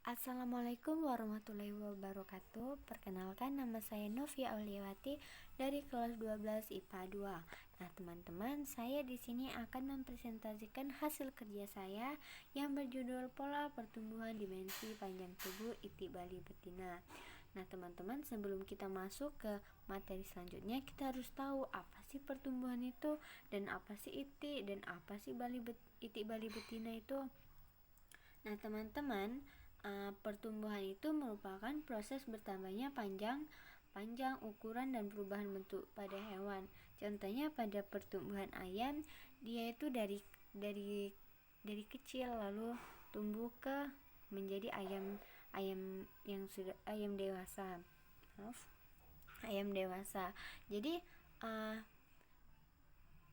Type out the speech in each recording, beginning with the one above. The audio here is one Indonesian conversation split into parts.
Assalamualaikum warahmatullahi wabarakatuh. Perkenalkan, nama saya Novia Auliawati dari kelas 12 IPA 2. Nah, teman-teman, saya di sini akan mempresentasikan hasil kerja saya yang berjudul Pola Pertumbuhan Dimensi Panjang Tubuh Itik Bali Betina. Nah, teman-teman, sebelum kita masuk ke materi selanjutnya, kita harus tahu apa sih pertumbuhan itu, dan apa sih itik, dan apa sih itik Bali betina itu. Nah, teman-teman, pertumbuhan itu merupakan proses bertambahnya panjang, ukuran, dan perubahan bentuk pada hewan. Contohnya pada pertumbuhan ayam, dia itu dari kecil lalu tumbuh ke menjadi ayam dewasa. Ayam dewasa. Jadi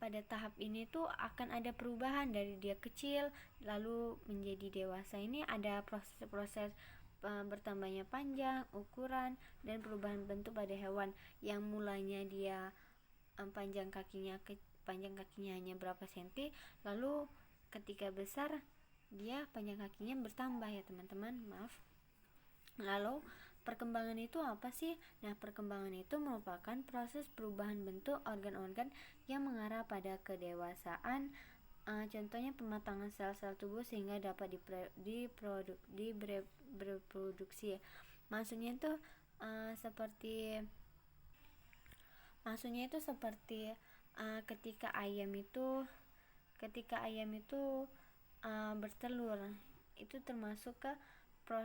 pada tahap ini tuh akan ada perubahan dari dia kecil lalu menjadi dewasa. Ini ada proses bertambahnya panjang, ukuran, dan perubahan bentuk pada hewan yang mulanya dia panjang kakinya hanya berapa senti, lalu ketika besar dia panjang kakinya bertambah ya teman-teman. Lalu perkembangan itu apa sih? Nah, perkembangan itu merupakan proses perubahan bentuk organ-organ yang mengarah pada kedewasaan. Contohnya pematangan sel-sel tubuh sehingga dapat bereproduksi. Maksudnya itu seperti ketika ayam itu bertelur, itu termasuk ke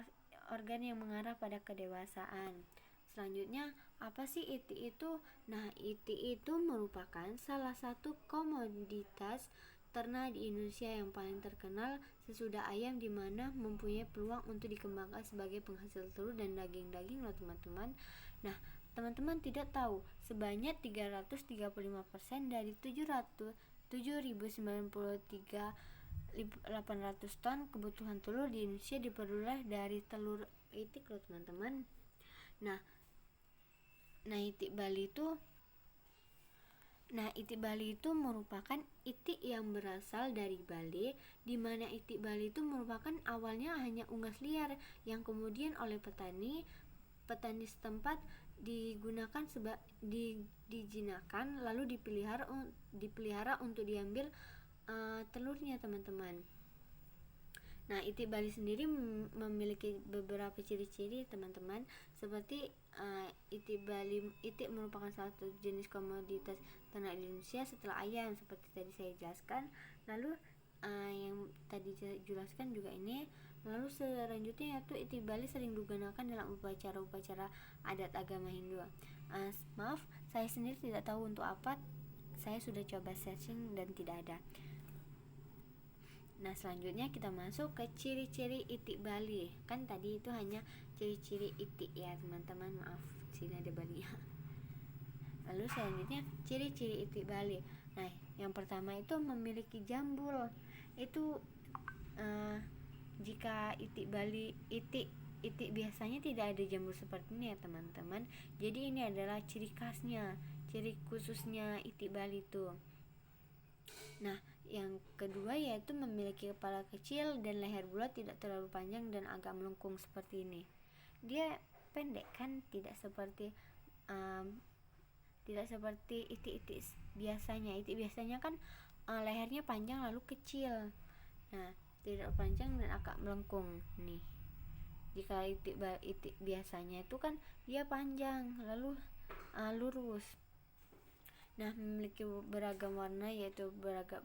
organ yang mengarah pada kedewasaan. Selanjutnya, apa sih itik itu? Nah, itik itu merupakan salah satu komoditas ternak di Indonesia yang paling terkenal sesudah ayam, di mana mempunyai peluang untuk dikembangkan sebagai penghasil telur dan daging loh teman-teman. Nah, teman-teman tidak tahu sebanyak 335% dari 7.093.800 ton kebutuhan telur di Indonesia diperoleh dari telur itik loh teman-teman. Nah, itik Bali itu merupakan itik yang berasal dari Bali, di mana itik Bali itu merupakan awalnya hanya unggas liar yang kemudian oleh petani setempat digunakan dijinakan lalu dipelihara untuk diambil telurnya teman-teman. Nah, itik Bali sendiri memiliki beberapa ciri-ciri teman-teman, seperti itik merupakan satu jenis komoditas ternak di Indonesia setelah ayam, seperti tadi saya jelaskan. Lalu yang tadi saya jelaskan juga ini. Lalu selanjutnya yaitu itik Bali sering digunakan dalam upacara-upacara adat agama Hindu. Maaf, saya sendiri tidak tahu untuk apa. Saya sudah coba searching dan tidak ada. Nah, selanjutnya kita masuk ke ciri-ciri itik Bali. Kan tadi itu hanya ciri-ciri itik ya teman-teman, maaf sini ada Bali. Lalu selanjutnya ciri-ciri itik Bali. Nah, yang pertama itu memiliki jambul. Itu jika itik biasanya tidak ada jambul seperti ini ya teman-teman. Jadi ini adalah ciri khasnya, ciri khususnya itik Bali itu. Nah, yang kedua yaitu memiliki kepala kecil dan leher bulat, tidak terlalu panjang dan agak melengkung seperti ini. Dia pendek kan, tidak seperti itik biasanya. Itik biasanya kan lehernya panjang lalu kecil. Nah, tidak panjang dan agak melengkung nih. Jika itik biasanya itu kan dia panjang lalu lurus. Nah, memiliki beragam warna, yaitu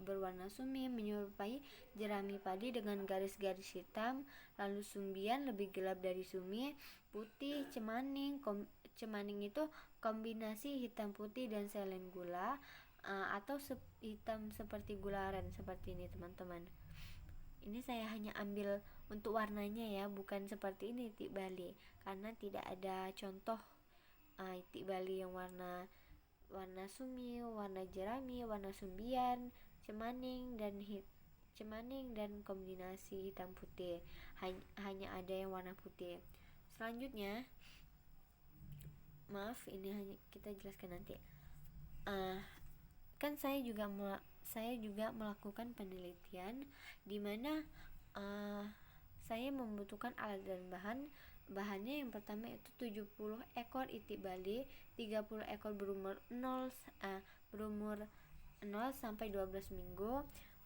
berwarna sumi menyerupai jerami padi dengan garis-garis hitam, lalu sumbian lebih gelap dari sumi, putih, cemaning itu kombinasi hitam putih dan selen gula, atau hitam seperti gula aren, seperti ini teman-teman. Ini saya hanya ambil untuk warnanya ya, bukan seperti ini itik Bali, karena tidak ada contoh itik Bali yang warna sumi, warna jerami, warna sumbian, cemaning dan kombinasi hitam putih. Hanya ada yang warna putih. Selanjutnya, maaf ini hanya kita jelaskan nanti. Kan saya juga melakukan penelitian di mana saya membutuhkan alat dan bahannya. Yang pertama itu 70 ekor itik bali, 30 ekor berumur 0 sampai 12 minggu,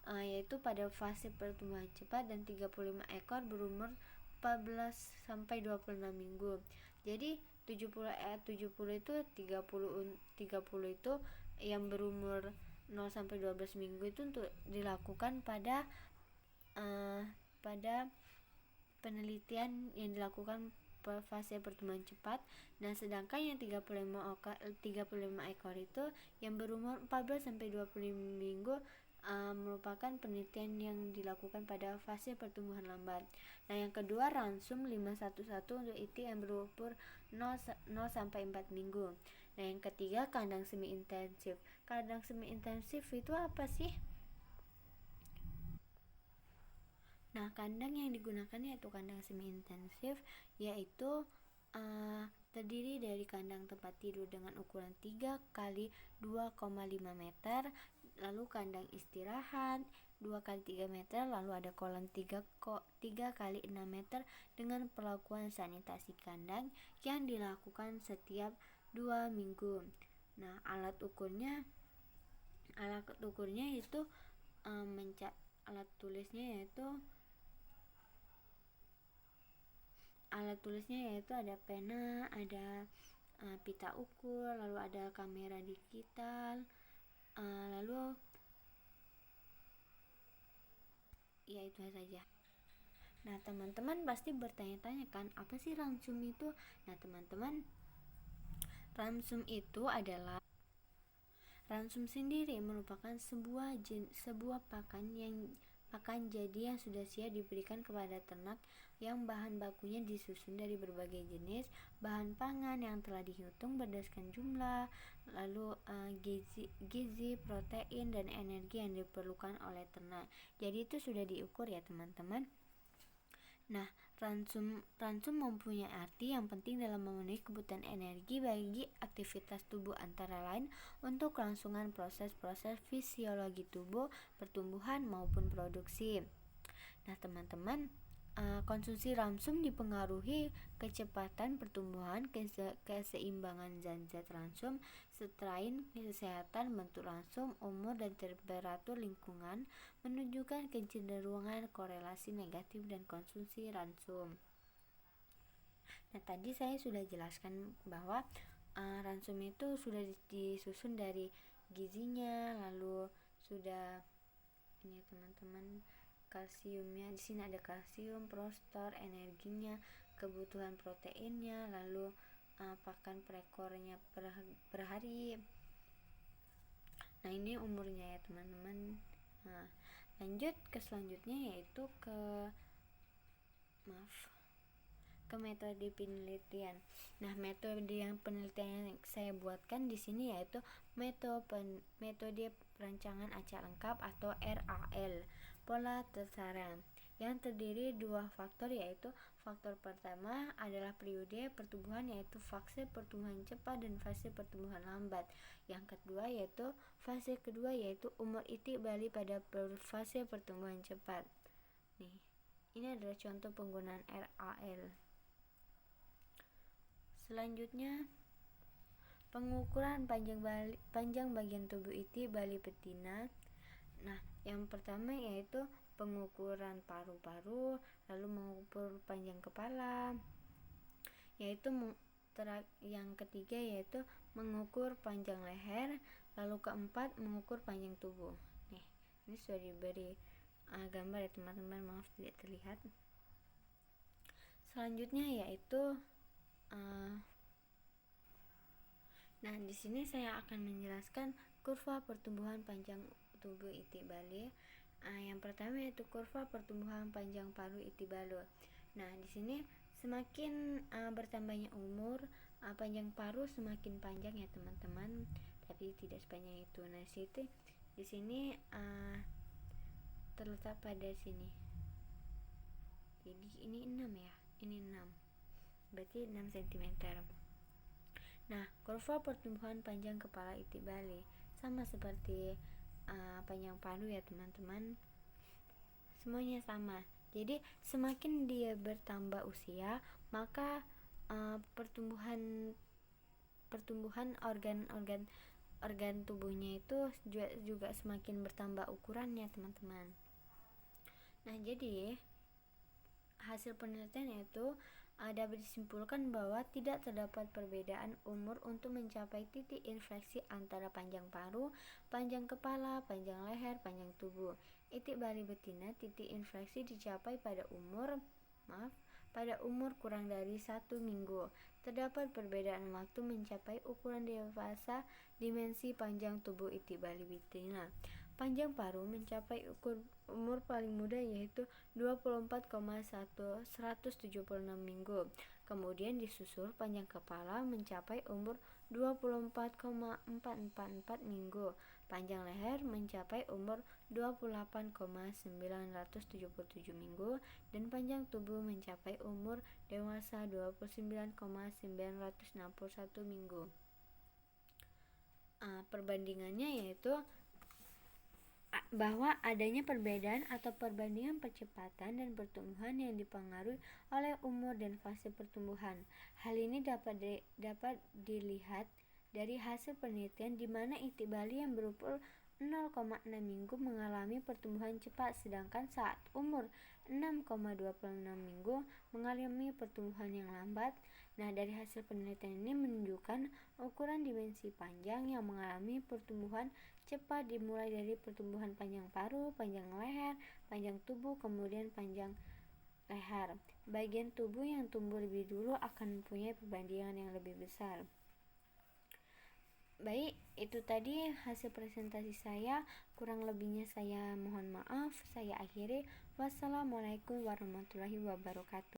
yaitu pada fase pertumbuhan cepat, dan 35 ekor berumur 14 sampai 26 minggu. Jadi 70 itu 30 itu yang berumur 0 sampai 12 minggu itu untuk dilakukan pada penelitian yang dilakukan fase pertumbuhan cepat. Nah, sedangkan yang 35 ekor itu yang berumur 14 sampai 25 minggu merupakan penelitian yang dilakukan pada fase pertumbuhan lambat. Nah, yang kedua ransum 511 untuk itik yang berumur 0 sampai 4 minggu. Nah, yang ketiga kandang semi intensif. Kandang semi intensif itu apa sih? Nah, kandang yang digunakan yaitu kandang semi intensif, yaitu terdiri dari kandang tempat tidur dengan ukuran 3 kali 2,5 meter, lalu kandang istirahat 2 kali 3 meter, lalu ada kolam 3 kali 6 meter dengan perlakuan sanitasi kandang yang dilakukan setiap 2 minggu. Nah, alat ukurnya itu alat tulisnya yaitu ada pena, ada pita ukur, lalu ada kamera digital, lalu ya itu saja. Nah, teman-teman pasti bertanya-tanya kan, apa sih ransum itu? Nah, teman-teman, ransum itu adalah ransum sendiri merupakan sebuah pakan jadi yang sudah siap diberikan kepada ternak, yang bahan bakunya disusun dari berbagai jenis bahan pangan yang telah dihitung berdasarkan jumlah, lalu gizi, protein, dan energi yang diperlukan oleh ternak. Jadi itu sudah diukur ya teman-teman. Nah, ransum mempunyai arti yang penting dalam memenuhi kebutuhan energi bagi aktivitas tubuh, antara lain untuk kelangsungan proses-proses fisiologi tubuh, pertumbuhan maupun produksi. Nah, teman-teman, konsumsi ransum dipengaruhi kecepatan pertumbuhan, keseimbangan zat ransum, strain, kesehatan bentuk ransum, umur, dan temperatur lingkungan menunjukkan kecenderungan korelasi negatif dan konsumsi ransum. Nah, tadi saya sudah jelaskan bahwa ransum itu sudah disusun dari gizinya, lalu sudah ini teman-teman, kalsiumnya di sini ada kalsium, fosfor, energinya, kebutuhan proteinnya, lalu pakan per ekornya per hari. Nah, ini umurnya ya teman-teman. Nah, lanjut ke selanjutnya yaitu ke metode penelitian. Nah, metode yang penelitian yang saya buatkan di sini yaitu metode perancangan acak lengkap atau RAL, pola tersaran, yang terdiri dua faktor, yaitu faktor pertama adalah periode pertumbuhan, yaitu fase pertumbuhan cepat dan fase pertumbuhan lambat. Yang kedua yaitu fase kedua, yaitu umur itik bali pada fase pertumbuhan cepat. Nih, ini adalah contoh penggunaan RAL. Selanjutnya, pengukuran panjang bagian tubuh itik bali betina. Nah, yang pertama yaitu pengukuran paru-paru, lalu mengukur panjang kepala, yaitu yang ketiga yaitu mengukur panjang leher, lalu keempat mengukur panjang tubuh. Nih, ini sudah diberi gambar ya teman-teman, maaf tidak terlihat. Selanjutnya yaitu nah, di sini saya akan menjelaskan kurva pertumbuhan panjang tubuh itik bali. Yang pertama yaitu kurva pertumbuhan panjang paruh itik bali. Nah, di sini semakin bertambahnya umur, panjang paruh semakin panjang ya teman-teman, tapi tidak sepanjang itu. Nah, di sini terletak pada sini. Jadi ini 6 ya, ini 6. Berarti 6 cm. Nah, kurva pertumbuhan panjang kepala itik bali sama seperti panjang paruh ya teman-teman, semuanya sama. Jadi semakin dia bertambah usia, maka pertumbuhan organ tubuhnya itu juga semakin bertambah ukurannya, teman-teman. Nah, jadi hasil penelitian itu dapat disimpulkan bahwa tidak terdapat perbedaan umur untuk mencapai titik infleksi antara panjang paruh, panjang kepala, panjang leher, panjang tubuh. Itik bali betina titik infleksi dicapai pada umur kurang dari 1 minggu. Terdapat perbedaan waktu mencapai ukuran dewasa dimensi panjang tubuh itik bali betina. Panjang paruh mencapai umur paling muda yaitu 24,176 minggu. Kemudian disusul panjang kepala mencapai umur 24,444 minggu. Panjang leher mencapai umur 28,977 minggu dan panjang tubuh mencapai umur dewasa 29,961 minggu. Perbandingannya yaitu bahwa adanya perbedaan atau perbandingan percepatan dan pertumbuhan yang dipengaruhi oleh umur dan fase pertumbuhan. Hal ini dapat dilihat dari hasil penelitian di mana itik bali yang berumur 0,6 minggu mengalami pertumbuhan cepat, sedangkan saat umur 6,26 minggu mengalami pertumbuhan yang lambat. Nah, dari hasil penelitian ini menunjukkan ukuran dimensi panjang yang mengalami pertumbuhan cepat dimulai dari pertumbuhan panjang paruh, panjang leher, panjang tubuh, kemudian panjang leher. Bagian tubuh yang tumbuh lebih dulu akan mempunyai perbandingan yang lebih besar. Baik, itu tadi hasil presentasi saya. Kurang lebihnya saya mohon maaf. Saya akhiri. Wassalamualaikum warahmatullahi wabarakatuh.